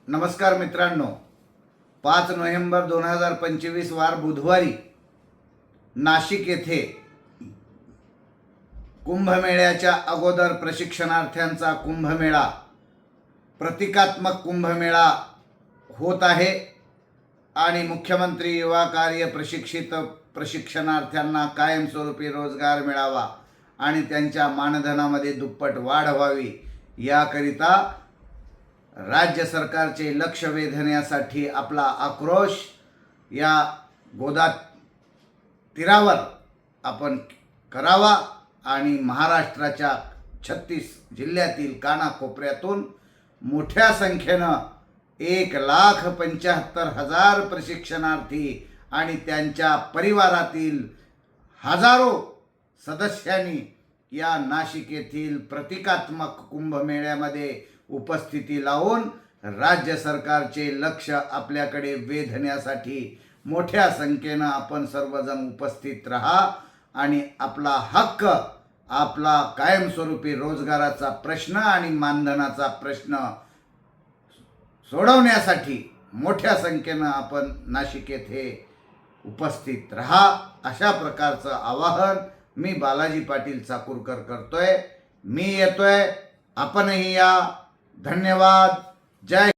नमस्कार मित्रांनो, 5 नोव्हेंबर 2025 वार बुधवारी नाशिक येथे कुंभमेळ्याच्या अगोदर प्रशिक्षणार्थ्यांचा कुंभमेळा, प्रतिकात्मक कुंभमेळा होत आहे आणि मुख्यमंत्री युवा कार्य प्रशिक्षित प्रशिक्षणार्थ्यांना कायमस्वरूपी रोजगार मिळावा आणि त्यांच्या मानधनामध्ये दुप्पट वाढ व्हावी याकरिता राज्य सरकारचे लक्ष वेधण्यासाठी आपला आक्रोश या गोदा तीरावर आपण करावा आणि महाराष्ट्राच्या 36 जिल्ह्यातील कानाकोपऱ्यातून मोठ्या संख्येनं 1,75,000 प्रशिक्षणार्थी आणि त्यांच्या परिवारातील हजारो सदस्यांनी या नाशिक येथील प्रतिकात्मक कुंभमेळ्यामध्ये उपस्थिती लावून राज्य सरकारचे लक्ष आपल्याकडे वेधण्यासाठी मोठ्या संख्येनं आपण सर्वजण उपस्थित राहा आणि आपला हक्क, आपला कायमस्वरूपी रोजगाराचा प्रश्न आणि मानधनाचा प्रश्न सोडवण्यासाठी मोठ्या संख्येनं आपण नाशिक येथे उपस्थित राहा अशा प्रकारचं आवाहन मी बालाजी पाटील चाकूरकर करतोय। मी येतोय, आपणही या। धन्यवाद। जय